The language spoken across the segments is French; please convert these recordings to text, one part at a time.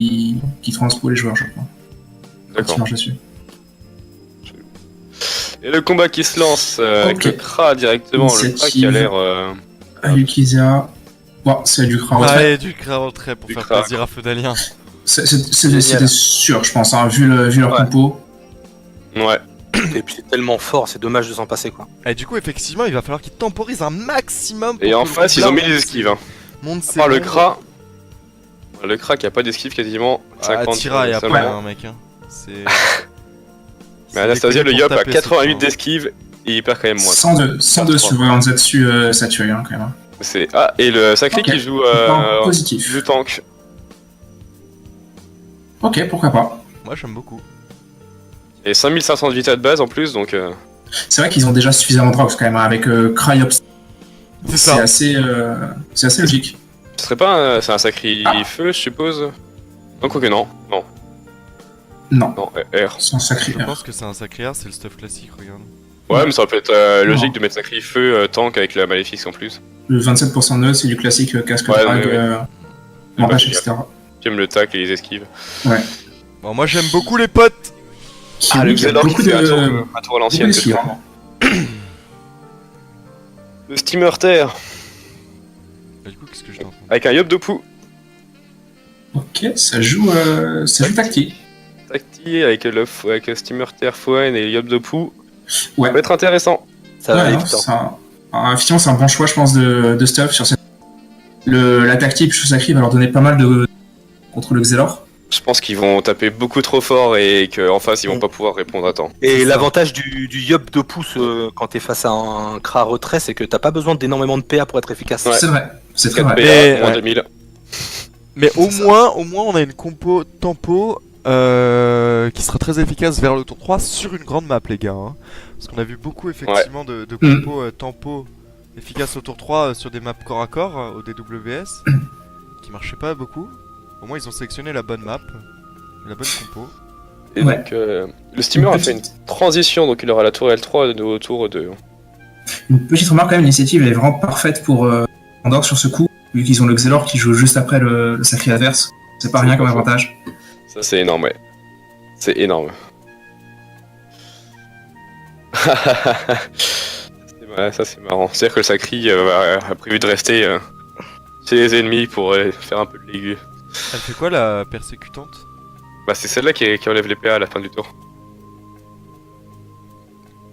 qui transpo les joueurs, je crois. Quand D'accord. il marche dessus. Et le combat qui se lance avec Ok. le Kra directement, le Kra qui a l'air... Ayukizia. Bon, c'est du Kra Ah, retrait. et du Kra retrait pour Du faire Kra. plaisir à Feudalien. C'était sûr, je pense, hein, vu leur Ouais. compo. Ouais. Et puis c'est tellement fort, c'est dommage de s'en passer quoi. Et du coup, effectivement, il va falloir qu'il temporise un maximum. Et pour en que le face, ils ont mis Kra les esquives. Hein. monte À ses part le bombes. Kra. Le Kra qui a pas d'esquive quasiment. Ah, 50 Tira, il y a seulement. pas un mec. Hein. C'est. Mais Anastasia, le Yop a taper, 88 c'est d'esquive et il perd quand même moins. 102 sur Anzatsu, ça tue, hein, quand même. C'est... Ah, et le Sacré Ok. qui joue Point positif. le tank. Ok, pourquoi pas. Moi, j'aime beaucoup. Et 5500 de vita de base en plus, donc... C'est vrai qu'ils ont déjà suffisamment de rocks quand même, hein, avec Cryops. C'est C'est ça. assez logique. Ce serait pas un... C'est un Sacré feu, je suppose. Non, quoique non. Non, Non, non, R. c'est un sacré. Je pense que c'est un sacré art, c'est le stuff classique, regarde. Ouais, mais ça peut être logique de mettre Sacré feu tank avec la Maléfique en plus. Le 27% de nœuds, c'est du classique casque Ouais, drag, ouais. avantage, Ouais, etc. J'aime le tac et les esquives. Bon, moi, j'aime beaucoup les potes. Qui, Ah, lui, le qui a Xelor beaucoup qui fait un tour à beaucoup l'ancienne. d'esquive, que- hein. Le Steamer Terre Bah, du coup, qu'est-ce que je dois entendre avec un Yop Dopu. Ok, ça joue tactique. Tacti avec avec Steamer Terre Foen et Yop Dopu. Ouais. Ça peut être intéressant. Ça va Ouais, aller hein, putain. effectivement, c'est un bon choix, je pense, de stuff sur cette. La tactique Chou Sacré va leur donner pas mal de contre le Xelor. Je pense qu'ils vont taper beaucoup trop fort et qu'en face ils vont pas pouvoir répondre à temps. Et C'est l'avantage du Yop de pouce quand t'es face à un Kra retrait, c'est que t'as pas besoin d'énormément de PA pour être efficace. Ouais. C'est vrai, c'est très 4 vrai. Mais- PA, moins ouais. 2000. Mais au C'est ça. moins, on a une compo tempo qui sera très efficace vers le tour 3 sur une grande map, les gars. Hein. Parce qu'on a vu beaucoup, effectivement, de compos tempo efficaces au tour 3 sur des maps corps à corps, au DWS, qui marchaient pas beaucoup. Au moins, ils ont sélectionné la bonne map, la bonne compo. Et Ouais. donc le Steamer a fait une transition, donc il aura la tour L3 au tour 2. Une petite remarque quand même, l'initiative elle est vraiment parfaite pour Andorre sur ce coup, vu qu'ils ont le Xelor qui joue juste après le Sacré adverse. C'est pas rien comme avantage. Ça c'est énorme, ouais. C'est énorme. Ouais, ça c'est marrant. C'est-à-dire que le Sacri a prévu de rester chez les ennemis pour faire un peu de l'aigu. Elle fait quoi, la persécutante? Bah c'est celle-là qui enlève les PA à la fin du tour.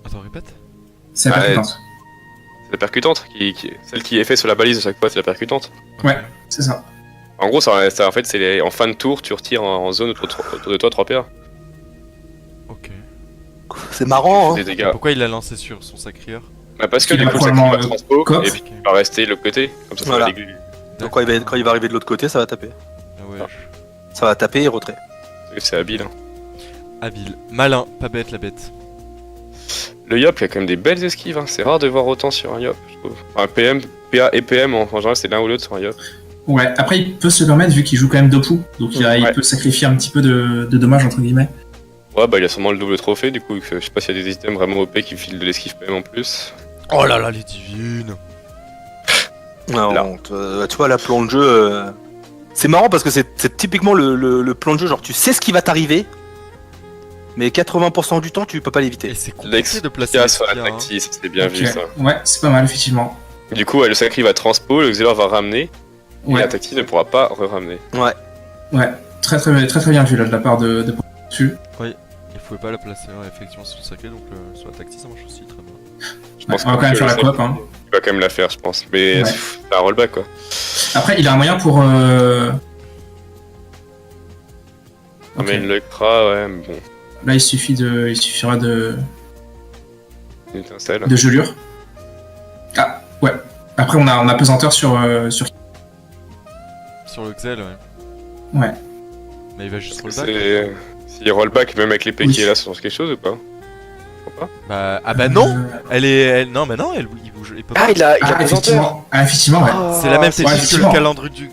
Attends, répète. C'est la Ouais. percutante. C'est la percutante, celle qui est faite sur la balise à chaque fois, c'est la percutante. Ouais, c'est ça. En gros, en fait, c'est en fin de tour, tu retires en zone autour de toi 3 PA. Ok. C'est marrant, hein. Des dégâts. Pourquoi il l'a lancé sur son sacrieur? Bah parce que Il du a coup, le Sacri probablement, va transpo, coffre. et puis il va rester de l'autre côté, comme ça Voilà. va l'aigu. Donc quand il va arriver de l'autre côté, ça va taper. Ah ouais, Ça va taper et retrait. C'est habile. Hein. habile. Malin, pas bête la bête. Le Yop, il y a quand même des belles esquives, hein. C'est rare de voir autant sur un Yop, je trouve. Enfin, PM, PA et PM, en général, c'est l'un ou l'autre sur un Yop. Ouais, après il peut se le permettre vu qu'il joue quand même Dopu, donc il Ouais. peut sacrifier un petit peu de dommages entre guillemets. Ouais, bah il y a sûrement le double trophée, du coup, je sais pas s'il y a des items vraiment OP qui filent de l'esquive PM en plus. Oh là là, les divines. Non, Là. tu vois, la plan de jeu. C'est marrant parce que c'est typiquement le plan de jeu, genre tu sais ce qui va t'arriver, mais 80% du temps tu peux pas l'éviter. Et c'est compliqué de placer L'ex les sur la spires, hein. tactique, c'est bien Ok. vu ça. Ouais, c'est pas mal effectivement. Du coup, ouais, le Sacri va transpo, le Xelor va ramener, et Ouais, la tactique ne pourra pas re-ramener. Ouais. ouais, très bien vu là de la part de dessus. Il pouvait pas la placer, ouais, effectivement, sur le sacré, donc sur la tactique ça marche aussi très bien. Je Ouais, pense on va quand même que faire la le coop. Sacri, Hein. il va quand même la faire, je pense. Mais Ouais. c'est un rollback, quoi. Après, il a un moyen pour. On Ok. met le Kra, ouais, mais bon, Là, il suffira de une étincelle. gelure. Ah, ouais. Après, on a pesanteur sur. Sur le Xel, ouais. Ouais. Mais il va juste rollback. S'il rollback, même avec l'épée Oui. qui est là, ça change quelque chose ou pas? Bah, ah bah non Euh, Non, mais non, il bouge, il peut pas. il a effectivement. Ah, effectivement, ouais. C'est la même ouais, technique que effectivement.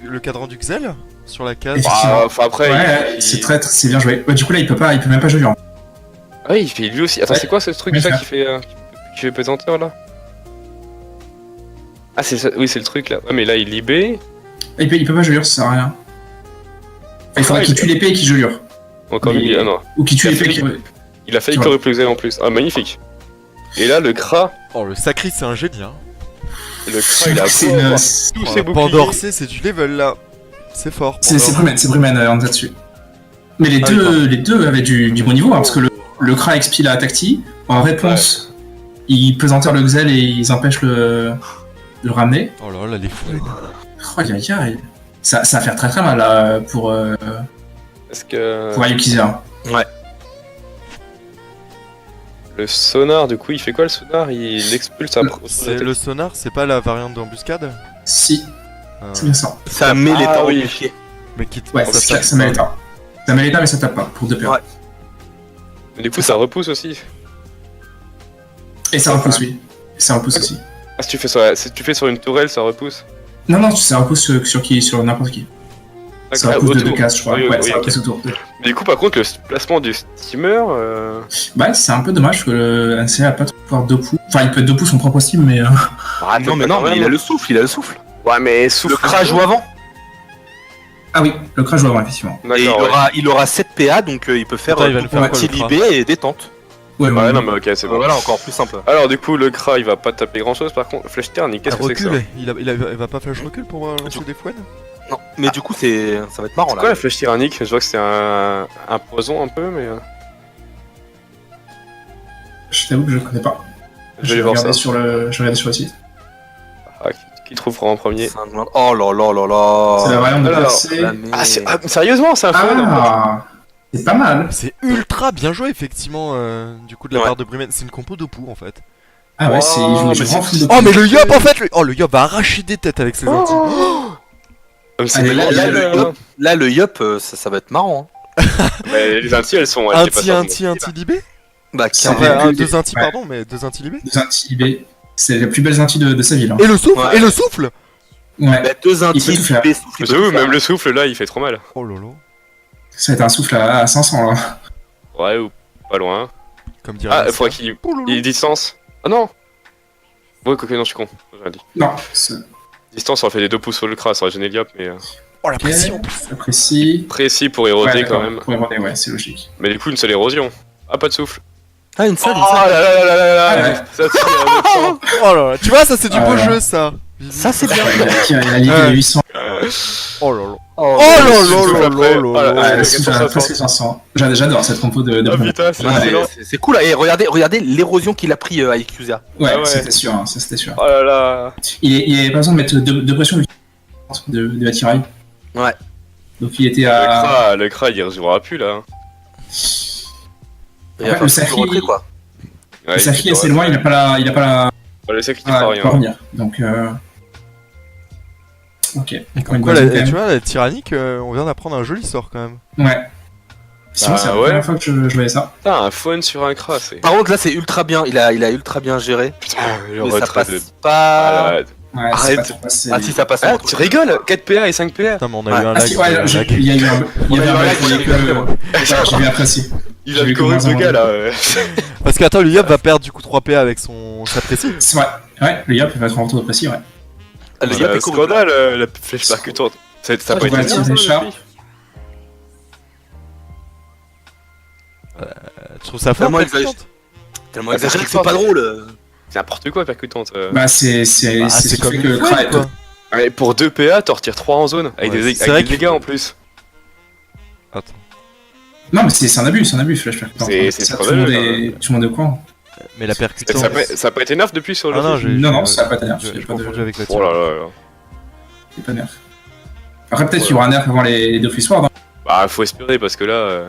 le cadran du Xel sur la case. Effectivement. Enfin, après, Ouais, il- c'est bien joué. Ouais, du coup, là, il peut même pas gelure. Ah oui, il fait lui aussi. Attends, Ouais. c'est quoi ce truc Oui, là frère. qui fait pesanteur là? Ah, c'est ça, oui, c'est le truc là. Ouais, mais là, il libé. Il peut pas gelure, ça sert à rien. Il faudrait qu'il tue l'épée et qu'il gelure. Encore Mais- lui, ah non. Ou qu'il tue Il a l'épée et failli- qu'il... Il a failli Tu que vois. repluser en plus. Ah, magnifique. Et là, le Kra, Oh, le Sacri, c'est un génie, hein. il a C'est beau une- avoir c'est- tous ses boucliers. Pandorcé, c'est du level là. C'est fort. C'est Pandore. Brumman en dessus. Mais Ah oui, pardon. les deux avaient du bon niveau, hein, parce que le Kra expie la tacti. En réponse, ils pesanteur le Xel et ils empêchent de le ramener. Oh là là, les fouets. Oh, ça va faire très très mal là, pour Est-ce que Ayukiza. le sonar, du coup, il fait quoi le sonar? Il expulse un Le sonar, c'est pas la variante d'embuscade? Si, c'est bien ça. Ça met les Ah, temps oui. au pied. Mais qui Ouais, ça ça tape met pas. l'état. Ça met l'état, mais ça tape pas, pour 2 PA. Ouais. Mais du coup, ça repousse aussi. Et ça repousse, oui. Ça repousse aussi. Ah, si tu fais sur une tourelle, ça repousse. Non, non, ça repousse sur n'importe qui. Ça D'accord, repousse de autour. 2 cases, je crois. Oui, Ouais, oui, ça ok. repousse autour. Mais du coup, par contre, le placement du steamer. Bah, c'est un peu dommage que le NCA a pas trop pouvoir Dopu. Enfin, il peut Dopu son propre steam, mais. Ah, Non, mais non, mais il a le souffle, il a le souffle. Ouais, mais souffle. Le Kra joue avant. Ah oui, le crash joue avant, effectivement. Et D'accord, ouais. il aura 7 PA, donc il peut faire Attends, il va le faire quoi, le libé et détente. Ouais, Ouais, non, mais ok, c'est bon. Voilà, encore plus simple. Alors, du coup, le Kra, il va pas taper grand chose. Par contre, Flash Turn, qu'est-ce que c'est que ça? Recul, il va pas flash recul pour lancer des fouennes? Non, mais du coup, ça va être marrant C'est quoi là. la Flash tyrannique? Je vois que c'est un poison un peu, mais. Je t'avoue que je connais pas. Je vais aller voir ça. Je vais regarder sur le site. Ah, qui trouvera en premier? Oh là là là là. C'est la variante de alors, percée. Ah, sérieusement, c'est un fun en fait. Ah, c'est pas mal. C'est ultra bien joué, effectivement, du coup, de la Ouais. part de Bremen. C'est une compo d'Opu, en fait. Ah ouais, c'est. Oh, Je mais joue c'est- full de Oh, mais le Yop, en fait! Oh, le Yop va arracher des têtes avec ses anti. C'est Allez, là, là, le le- Là, le Yop, ça va être marrant. Hein. Mais les intis, elles sont. elles étaient pas Anti libé? Bah, C'est Enfin, vrai. deux anti, Ouais. pardon, mais deux anti libé. Deux anti-IB. C'est les plus belles anti de sa ville. Hein. Et le souffle! Ouais. Et le souffle! Ouais. Bah, 2 Il peut tout faire. libé, souffle. J'avoue, même le souffle là, il fait trop mal. Oh lolo. Ça va être un souffle à 500 là. Ouais, ou pas loin. Comme dirait. Ah, la faudrait sœur. qu'il Oh lolo. ait distance. Ah non! Ouais, quoique, non, je suis con. J'ai rien dit. Non, c'est. Distance, on fait des 2 pouces sur le Kra, ça aurait gêné Liop, mais. Oh la Ok, pression! apprécie. Précis pour éroder Ouais, quand d'accord, même. pour éroder, ouais, c'est logique. Mais du coup, une seule érosion. Ah, pas de souffle. Ah, une seule, Oh là là là là là là! Ah ouais. Ça tire à 900. Oh là là, tu vois, ça c'est du beau Ah. jeu ça! Ça, c'est bien. Ouais, il a livré les 800. Oh là là! Oh, Oh là là souffle là après. là Oh là là là! Ouais, ouais, le souffle à presque 500. J'adore cette compo de Ah Bruno. putain, c'est Ouais, excellent. C'est cool. Et regardez l'érosion qu'il a pris à Ikusa. Ouais, Ah ouais. c'était sûr, hein, ça c'était sûr. Oh là là. Il avait pas besoin de mettre de pression de la tiraille. Ouais. Donc il était à. Le Kra, il rejouera plus là. Il Ouais, va faire le le Sacri- retrait, quoi. Ouais, Sa fille assez loin, il a pas la. Le sec, il Ah, fera il peut rien. revenir. Donc. Ok. Comme quoi, tu vois, la tyrannique, on vient d'apprendre un joli sort quand même. Ouais. Sinon, Bah, c'est la ouais. première fois que je voyais ça. Putain, un faune sur un Kra, c'est. Par contre, là, c'est ultra bien. Il a ultra bien géré. Putain, le Mais ça retrait passe de. pas. Malade. Ouais, Arrête. c'est pas trop passé. Ah, si, ça passe. Ah, tu rigoles 4 PA et 5 PA. Putain, mais on a Ouais. eu un Ah si, lag. ouais, il y a eu un. Il y avait un lag, il y a eu que. J'ai vu après aussi. Il J'ai a vu le comment chorus ça de gars là. marche. Parce qu'attends, le Yop va perdre du coup 3 PA avec sa précis. C'est vrai. Ouais, le Yop il va être en retour de précis, ouais. Ah, le C'est Yop un est cool. scandale, la flèche percutante. Ça a Ah, pas je vois été la bien, tire ça, des depuis Tu trouves ça fort, Tellement percutante? Tellement exagéré que c'est pas drôle. C'est n'importe quoi percutante. Bah, c'est Ah, ce c'est qui comme fait que une Kra fouette, quoi. Ouais, pour 2 PA, t'en retires 3 en zone. Avec Ouais, des, c'est vrai avec des que- dégâts en plus. Attends. Non, mais c'est un abus, Flash Percutant. C'est Ça, scandaleux, tout le monde est au courant. Mais la percutante. Ça a pas été neuf depuis sur le. Ah non, jeu. j'ai. Non, ça a pas été nerf, J'ai y a pas de- confondu avec la Oh là tyrannique. là là. C'est pas nerf. Après, peut-être qu'il y aura un nerf avant les Dofus Ward. Hein. Bah, faut espérer parce que là.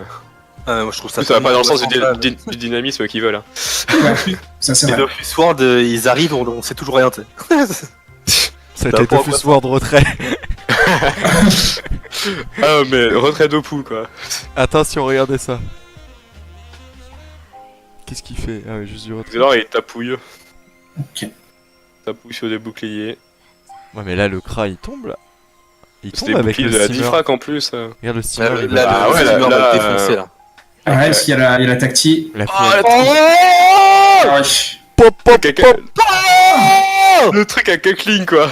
Moi, je trouve ça. Ça va pas dans le sens tellement du dynamisme qu'ils veulent. Hein. Ouais, ça c'est Les vrai. Dofus Ward, ils arrivent, on sait toujours rien, tu sais. Ça a Bah, été pourquoi Dofus Ward retrait. Ah, mais retrait d'Opu quoi. Attention, regardez ça. Qu'est-ce qu'il fait? Ah ouais, juste du retrait. Alors, il tapouille. Ok. Tapouille sur des boucliers. Ouais, mais là, le Kra il tombe là. Il C'est tombe des avec boucliers le de la steamer. diffrac en plus. Regarde le steamer. Là, il là, va- Ah le ouais, steamer là, va le défoncer, là. Ouais, parce qu'il y a la tacti. La Ah, fouette. Ah ouais. Pop, pop, Caca- pop. Le truc à cackling quoi.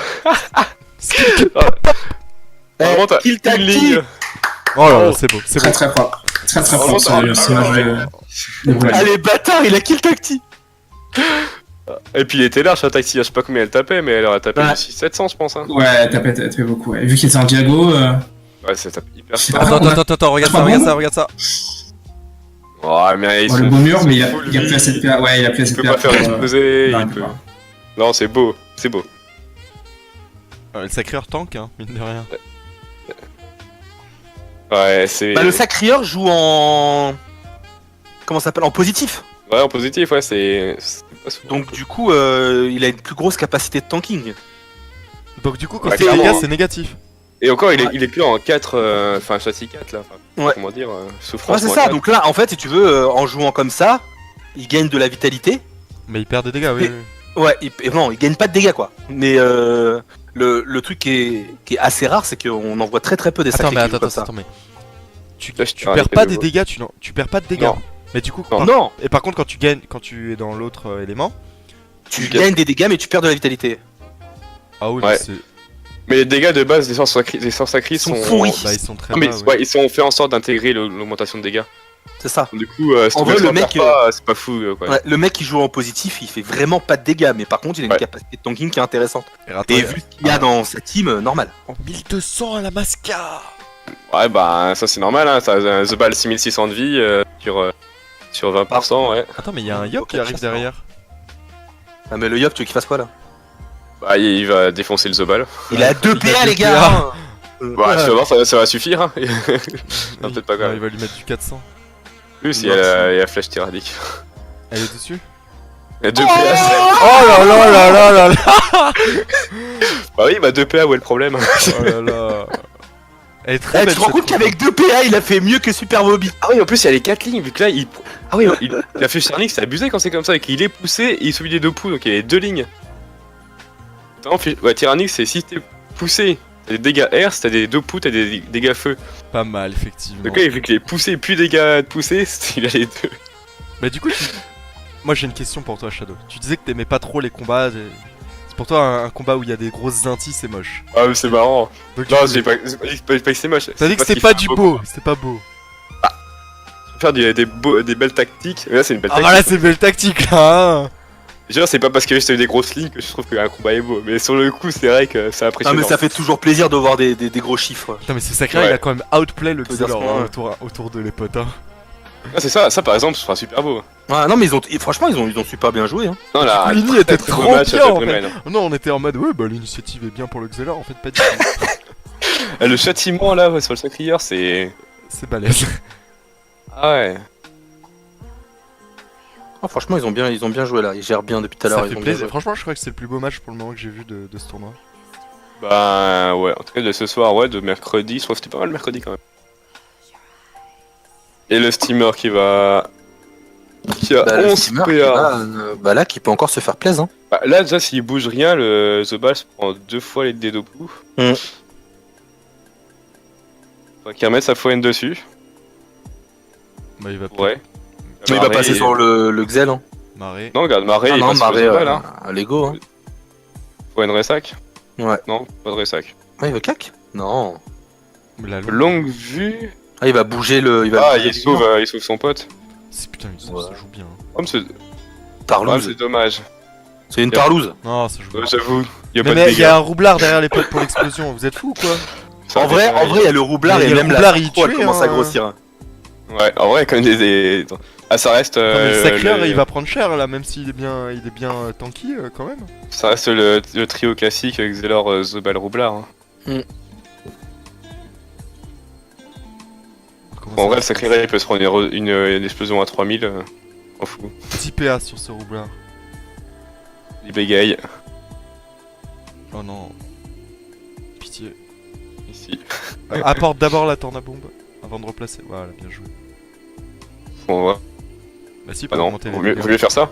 Eh, Vraiment, t'as kill une tactique. ligne. Oh là là, c'est beau, c'est Très beau. très propre. Très très Vraiment, propre ce match de Brûlé. Allez, bâtard, il a kill tacti. Et puis il était large sa taxi, je sais pas combien elle tapait, mais elle aurait tapé Ouais. 700 je pense. Hein. Ouais, t'as fait beaucoup. Ouais. Vu qu'il était en Diago. Ouais, ça tape hyper Je sais fort. pas. Attends, regarde ça, Ah bon regarde ça, regarde ça. Oh, mais ils Le sont beau mur, mais il a full plus vie. assez de PA. Ouais, il a plus Il assez de peut PA. pas faire exploser, non, il il peut peut. pas. Non, c'est beau, c'est beau. Le sacré tank, hein, mine de rien. Ouais, c'est. Bah, le Sacrieur joue en. Comment ça s'appelle? En positif. Ouais, en positif, ouais, c'est pas souvent. Donc, du coup, il a une plus grosse capacité de tanking. Donc du coup, quand Ouais, c'est clairement, dégâts, hein. c'est négatif. Et encore, il Ouais. est que en 4, enfin châssis 4 là, enfin, Ouais. comment dire, Ouais, souffrance. c'est moins ça. 4. Donc là, en fait, si tu veux, en jouant comme ça, il gagne de la vitalité. Mais il perd des dégâts, oui. Mais- Ouais, non, il gagne pas de dégâts, quoi. Mais le truc qui est assez rare, c'est qu'on en voit très très peu des Attends, sacrés mais qui jouent comme ça. attends, mais. Tu Là, je tu tire un perds épée pas de des veau. dégâts, tu perds pas de dégâts. Non. Mais du coup, Non. Non, et par contre, quand tu gagnes, quand tu es dans l'autre élément. tu gagnes des dégâts, mais tu perds de la vitalité. Ah oui, Ouais. mais c'est. Mais les dégâts de base des sorts sacrés Ils sont sont pourris. Bah, ils sont très Non, mais bas, ouais, ils sont fait en sorte d'intégrer l'augmentation de dégâts. C'est ça. Du coup, si En tu vrai, veux le le mec, c'est pas fou quoi. Ouais, le mec qui joue en positif, il fait vraiment pas de dégâts, mais par contre, il a une Ouais. capacité de tanking qui est intéressante. Et Et vu ce qu'il y a dans sa team, normal. En 1200 à la masca. Ouais, bah ça c'est normal, hein. Ça, The Ball 6600 de vie sur 20%, ouais. Attends, mais il y a un Yop qui arrive derrière. Ah, mais le Yop, tu veux qu'il fasse quoi là? Bah il va défoncer le The Ball. Il a 2 il a PA, les 2 gars! PA. hein. Bah tu vas voir, ça va suffire. Hein. Non, peut-être pas Ouais, grave. il va lui mettre du 400. Plus il y a la flèche tyrannique. Elle est dessus. Il y a 2 Oh PA. Oh là là là là là là. Bah oui, bah 2 PA, où est le problème? Oh là là. Elle est très Eh, belle. tu te rends compte cette qu'avec 2 PA, il a fait mieux que Super Bobby. Ah oui, en plus il y a les 4 lignes, vu que là il. Ah oui, la flèche tyrannique c'est abusé quand c'est comme ça, et qu'il est poussé et il subit des 2 poux, donc il y a les 2 lignes. Ouais, tyrannique c'est si t'es poussé, t'as des dégâts air, si t'as des 2 poux, t'as des dégâts feu. Pas mal, effectivement. Donc là, vu qu'il est poussé puis dégâts de poussé, il a les 2. Mais du coup, moi j'ai une question pour toi, Shadow. Tu disais que t'aimais pas trop les combats. C'est pour toi un combat où il y a des grosses intis, c'est moche. Ah mais c'est marrant. Donc, Non, du j'ai coup, pas que c'est moche. T'as dit que parce c'était qu'il pas fait du un beau, c'était pas beau. Faire des belles tactiques. Mais là, c'est une belle Ah tactique. bah là c'est belle tactique là hein. Genre, c'est pas parce que j'ai eu des grosses lignes que je trouve qu'un combat est beau. Mais sur le coup, c'est vrai que c'est Non, impressionnant. mais ça fait toujours plaisir de voir des gros chiffres. Putain mais c'est sacré, Ouais. il a quand même outplay le Faut dire Xelor ce qu'on hein, veut. autour de les potes. Hein. Ah, c'est ça par exemple, ce sera super beau. Ouais, non, mais franchement, ils ont super bien joué. Hein. Non, là, Lini était très beau trop match, bien, très en beau fait. match. Non, on était en mode ouais bah l'initiative est bien pour le Xelor, en fait pas du tout. Le châtiment là, ouais, sur le sacrieur, c'est. C'est balèze. Ah ouais. Ah, franchement, ils ont bien joué là. Ils gèrent bien depuis tout à l'heure. Ça ils fait ont bien plaisir. joué. Franchement, je crois que c'est le plus beau match pour le moment que j'ai vu de ce tournoi. Bah ouais, en tout cas de ce soir, ouais, de mercredi, je trouve que c'était pas mal le mercredi quand même. Et le steamer qui a Bah, le 11 steamer, PA. bah là, qui peut encore se faire plaisir. Hein. Bah, là déjà s'il bouge rien, le The Ball se prend 2 fois les Dedoku. Mm. Faudrait qu'il remette sa foine dessus. Bah il va Ouais. Mais il va passer sur le Xel. Hein. marrer. Non, regarde, Maré, Ah il non, passe sur Maré, le The Ball, hein. Lego. Hein. Foine Ressac. Ouais. Non, pas de Ressac. Ah, il veut cac? Non. Mais la Longue vue. Ah, il va bouger le. Ah, bouger il sauve son pote. C'est putain, ça Ouais. joue bien. hein. Oh, mais c'est Tarlouse. c'est dommage. C'est une tarlouse. Non, ça joue bien. J'avoue, il y a Mais pas de il y dégâts. a un roublard derrière les potes pour l'explosion, vous êtes fous ou quoi? Ça En vrai, il y a le roublard Il y a et le même roublard, la il pro, elle tue, commence à hein. grossir. Ouais, en vrai, comme des. Ah, ça reste. Non, mais le Sacreur, le- il va prendre cher là, même s'il est bien, tanky quand même. Ça reste le trio classique avec Xelor, The Ball, Roublard. Hein. Comment En ça vrai, va le Sacré il peut se prendre une explosion à 3000. On fout. 10 PA sur ce roublard. Il bégaye. Oh non. Pitié. Ici. Apporte d'abord la tornabombe avant de replacer. Voilà, bien joué. Bon, ouais. Bah si, Ah pour non, augmenter les vaut mieux dégâts. faire ça.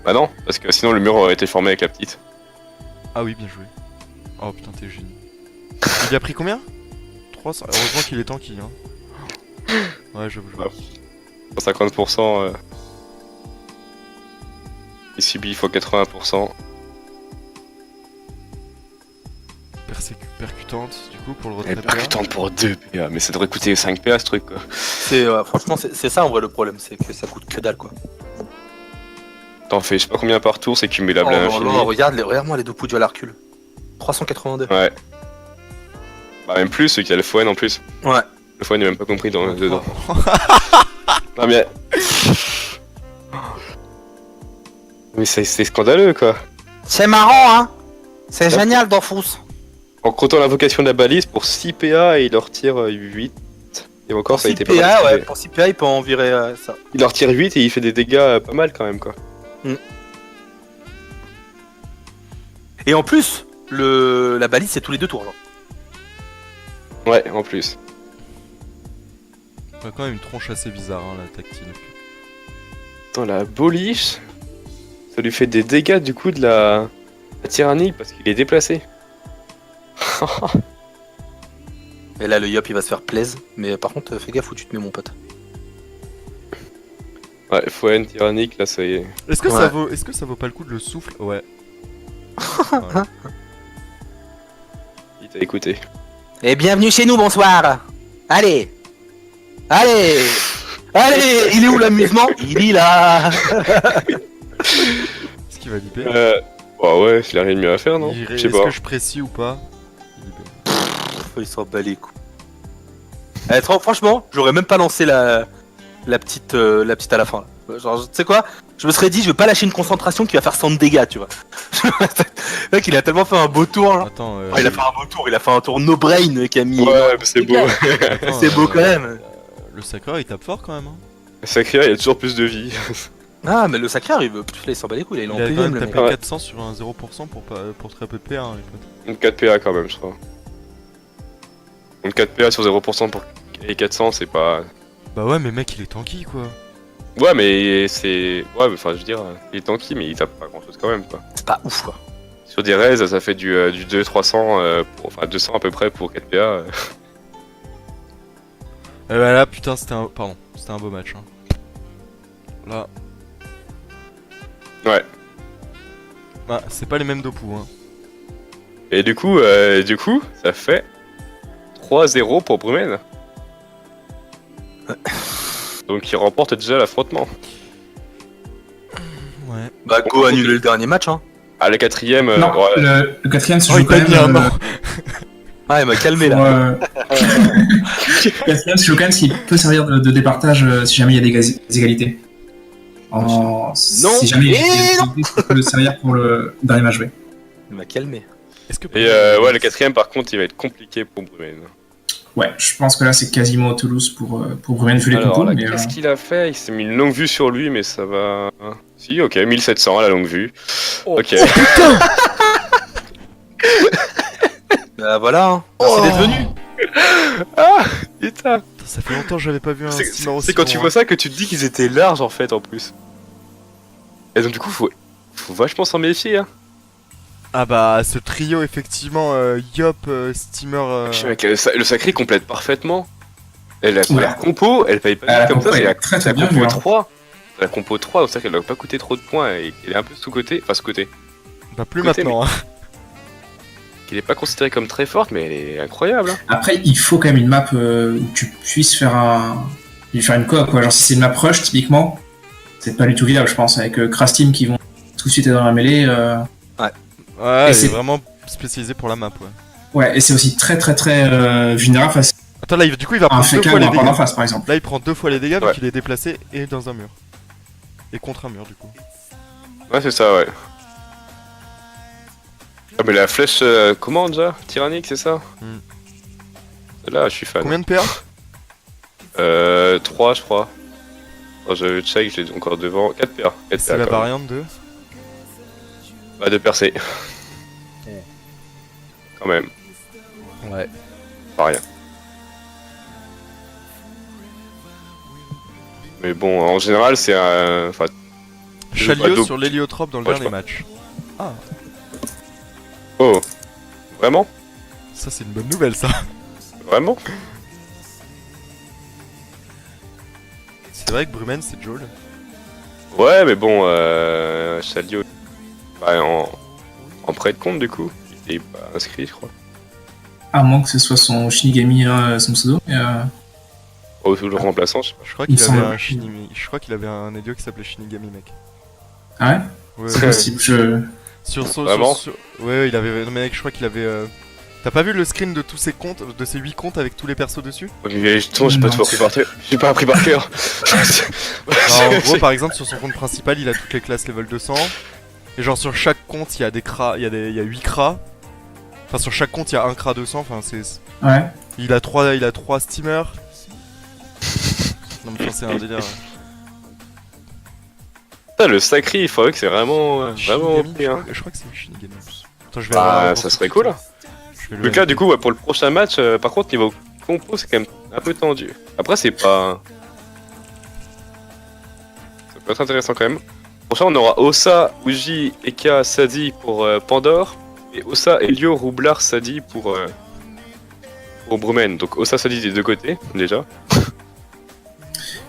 Bah non, parce que sinon le mur aurait été formé avec la petite. Ah oui, bien joué. Oh putain, t'es génie. Il a pris combien 300. Heureusement qu'il est tanky, hein. Ouais, j'avoue. Ouais. 50%. Il subit x 80%. Percute percutante du coup pour le Elle est retrait PA. percutante pour 2 PA, mais ça devrait coûter 5 PA ce truc quoi. Franchement, c'est ça en vrai le problème, c'est que ça coûte que dalle quoi. T'en fais je sais pas combien par tour, c'est cumulable à l'infini. Regarde-moi les deux poules du recul. 382. Ouais. Bah même plus, ceux qui a le Fouen en plus. Ouais. Le Fouen n'est même pas compris dedans. Non mais... Mais c'est scandaleux quoi. C'est marrant, hein. C'est Ouais. génial, Dofus. En comptant l'invocation de la balise, pour 6 PA, il leur tire 8. Et encore, ça a été pas mal. PA, ouais, pour 6 PA, il peut en virer ça. Il leur tire 8 et il fait des dégâts pas mal quand même quoi. Et en plus, la balise, c'est tous les 2 tours. Genre. Ouais, en plus. On a quand même une tronche assez bizarre, hein, la tactile. Attends, la boliche, ça lui fait des dégâts du coup de la tyrannie parce qu'il est déplacé. Et là, le Yop, il va se faire plaise. Mais par contre, fais gaffe où tu te mets, mon pote. Ouais, Fouen, tyrannique, là ça y est. Est-ce que, Ouais. ça vaut pas le coup de le souffle? Ouais. Il t'a écouté. Et bienvenue chez nous, bonsoir. Allez. Il est où l'amusement? Il est là. Est-ce qu'il va libérer? Bah ouais, il a rien de mieux à faire, non? Je sais Est-ce pas. que je précise ou pas? Il libère. Il s'en bat les coups. Franchement, j'aurais même pas lancé la petite à la fin. Là. Genre, tu sais quoi? Je me serais dit, je vais pas lâcher une concentration qui va faire 100 de dégâts, tu vois. Le mec, il a tellement fait un beau tour, là. Attends, Il a fait un beau tour, il a fait un tour no brain, Camille. Ouais, mais c'est beau. attends, C'est beau quand même. Le sacreur il tape fort quand même. Hein. Sacré, il y a toujours plus de vie. Ah, mais le sacré arrive, là, il s'en bat les couilles, là, il est en Il a quand PVM, même le mec. tapé Ouais. 400 sur un 0% pour trapper PA, hein, les potes. Une 4 PA quand même, je crois. Une 4 PA sur 0% pour et 400, c'est pas. Bah ouais, mais mec, il est tanky quoi. Ouais, mais c'est. Ouais, mais enfin, je veux dire, il est tanky, mais il tape pas grand chose quand même, quoi. C'est pas ouf, quoi. Sur des raises, ça fait du 200-300, enfin 200 à peu près pour 4 PA. Et bah là, putain, c'était un beau match. Hein. Là. Ouais. Bah, c'est pas les mêmes dopous, hein. Et du coup, ça fait 3-0 pour Brumen. Donc il remporte déjà l'affrontement. Ouais. Bah, go annuler le dernier match, hein. À la 4ème, Non, ouais. le quatrième se Oh, joue il quand t'a mis un même. an. Ah, il m'a calmé, Pour, là. le quatrième se joue quand même s'il peut servir de départage si jamais il y a des égalités. Si jamais il y a des égalités, ça peut le servir pour le dernier match joué. Il m'a calmé. Est-ce que Et ouais, le 4ème par contre, il va être compliqué pour Brumen. Ouais, je pense que là c'est quasiment Toulouse pour Brumen vu les Alors compos. là, Mais, qu'est-ce qu'il a fait? Il s'est mis une longue vue sur lui, mais ça va. Si, ok, 1700 à la longue vue. Oh. Ok. Bah, voilà, hein. Merci d'être venu. Ah, putain. Putain, ça fait longtemps que j'avais pas vu un steamer aussi C'est quand tu long, vois hein. ça que tu te dis qu'ils étaient larges en fait en plus. Et donc du coup, faut vachement s'en méfier. Hein. Ah bah, ce trio, effectivement, Yop, Steamer... Je sais, mec, le sacré complète parfaitement. Elle a Ouais. la compo, elle paye pas La comme compo, ça, c'est elle est la, très, très la bien compo vue, hein. 3. La compo 3, donc c'est-à-dire qu'elle doit pas coûter trop de points et qu'elle est un peu sous-côté. Enfin, sous-côté. Bah, plus Écoutez, maintenant, hein. Qu'elle est pas considérée comme très forte, mais elle est incroyable. Hein. Après, il faut quand même une map où tu puisses lui faire une coop, quoi. Genre si c'est une map rush typiquement, c'est pas du tout viable, je pense, avec Krastim qui vont tout de suite être dans la mêlée. Ouais, elle est c'est- vraiment spécialisée pour la map, ouais. Ouais, et c'est aussi très très très vulnérable face Attends, là, du coup, il va à un prendre deux FK fois ou les un port dégâts. d'en face, par exemple. Là, il prend 2 fois les dégâts vu Ouais. qu'il est déplacé et dans un mur. Et contre un mur, du coup. Ouais, c'est ça, ouais. Ah, mais la flèche, comment déjà? Tyrannique, c'est ça? Là, je suis fan. Combien de PA? 3, je crois. Oh, je check, j'ai encore devant. 4 PA. 4 C'est PA, la quand même. variante de... Bah, de percer. Quand même, Ouais. pas rien. Mais bon, en général, c'est un. Enfin, Chalio Ado- sur l'héliotrope dans le Ouais, je dernier match. Ah, oh. Vraiment? ça c'est une bonne nouvelle, ça. Vraiment? C'est vrai que Brumen, c'est Joel. Ouais, mais bon, Chalio. Bah, en prêt de compte, du coup. Il est pas inscrit, je crois. À moins que ce soit son Shinigami, son pseudo. Mais, Oh, toujours remplaçant, je sais pas. Je crois Il qu'il me avait semble. un Shinigami. Je crois qu'il avait un Elio qui s'appelait Shinigami, mec. Ah ouais? Ouais, C'est ouais. possible. Vraiment Ouais, il avait. Non, mais mec, je crois qu'il avait. T'as pas vu le screen de tous ses comptes, de ses 8 comptes avec tous les persos dessus? Mais justement, j'ai pas Non. tout appris par cœur. J'ai pas appris par cœur. Alors, en gros, par exemple, sur son compte principal, il a toutes les classes level 200. Et genre, sur chaque compte, il y a des cras. Il y a 8 cras. Enfin, sur chaque compte, il y a un cra 200. Enfin, c'est. Ouais. Il a 3 steamers. Non, mais enfin, c'est un délire. Putain, le sacré, il faudrait que c'est vraiment. Vraiment Shinigami, OP, hein. je crois que c'est Shinigami. Attends, je vais Bah, avoir ça tout serait de cool. suite. Je vais le Donc là, du vérifier. coup, ouais, pour le prochain match, par contre, niveau compo, c'est quand même un peu tendu. Après, c'est pas. Ça peut être intéressant quand même. Prochain, on aura Ossa, Uji, Eka, Sadi pour Pandore. Et Ossa, Elio, Roublard, Sadi pour Brumen. Donc Ossa, Sadi des deux côtés, déjà.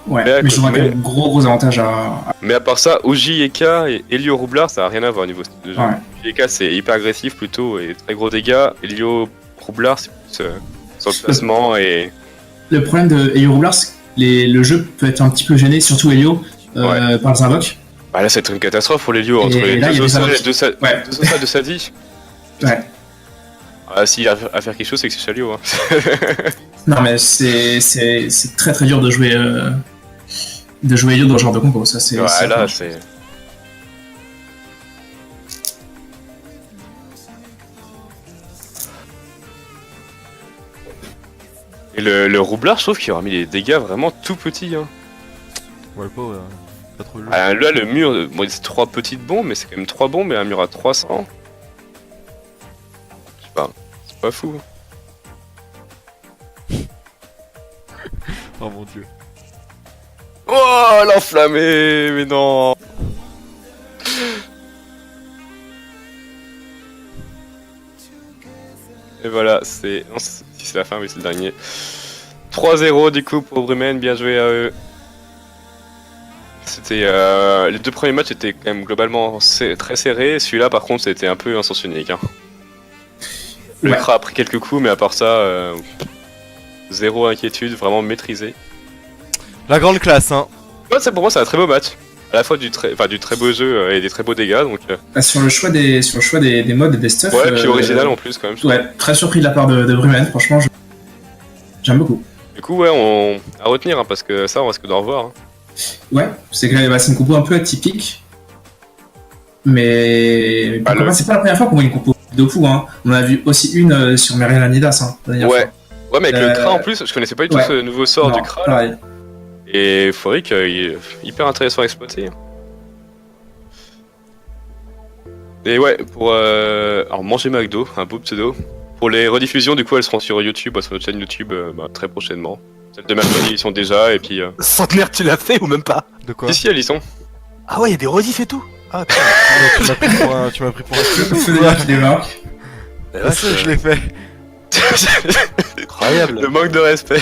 Ouais. Mais à Mais je vois côté- quand même gros avantage à. Mais à part ça, Uji, Eka et Elio, Roublard, ça a rien à voir au niveau style de jeu. Ouais. Uji, Eka, c'est hyper agressif plutôt et très gros dégâts. Elio, Roublard, c'est plus sur le placement et. Le problème de Elio Roublard, c'est que le jeu peut être un petit peu gêné, surtout Elio, par les invoques. Bah là, c'est une catastrophe pour l'Elio entre Et les là, il y deux a Ossa des et invoques. deux Ouais. Ossa de Sadi. Ouais. Ah, s'il a à faire quelque chose, c'est que c'est Chalio. Hein. Non, mais c'est très très dur de jouer Elio dans ce genre de combo. Ça, c'est. Ouais, c'est- là, c'est. Et le roublard, je trouve qu'il aura mis les dégâts vraiment tout petits. Hein. Ouais, pas trop le jeu. Ah, là, le mur, bon, c'est 3 petites bombes, mais c'est quand même 3 bombes et un mur à 300. Je sais pas, c'est pas fou. Oh mon dieu. Oh, l'enflammé, mais non. Et voilà, c'est. Non, si c'est la fin, oui, c'est le dernier. 3-0 du coup pour Brumen, bien joué à eux. C'était. Les deux premiers matchs étaient quand même globalement très serrés. Celui-là, par contre, c'était un peu un sens unique. Hein. Le Ouais. Kra a pris quelques coups, mais à part ça, zéro inquiétude, vraiment maîtrisé. La grande classe, hein. Ouais, pour moi, c'est un très beau match. À la fois du très beau jeu et des très beaux dégâts. Donc, Bah, sur le choix des modes et des stuff. ouais, puis original en plus, quand même. Ouais, très surpris de la part de Brumen, franchement, j'aime beaucoup. Du coup, ouais, à retenir, hein, parce que ça, on risque d'en revoir. Hein. Ouais, c'est que bah, c'est une compo un peu atypique. Mais Bah, pourquoi pas, c'est pas la première fois qu'on voit une compo de fou. Hein. On en a vu aussi une sur Merian Anidas. Hein, la dernière Ouais. fois. Ouais, mais avec le Euh, Kra en plus, je connaissais pas du tout ouais. ce nouveau sort Non, du Kra. pareil. Et Foric, il est hyper intéressant à exploiter. Et ouais, pour alors Manger McDo, un beau pseudo. Pour les rediffusions, du coup, elles seront sur YouTube, sur notre chaîne YouTube très prochainement. Celles de mercredi, ils sont déjà, et puis. Centenaire, tu l'as fait ou même pas? De quoi? Si, elles y sont. Ah ouais, il y a des rediffs et tout. Ah putain. Tu m'as pris pour un. Tu m'as pris pour un Le feu de l'air qui démarque. La Ah, vache, ça, je l'ai fait. incroyable. Le manque de respect.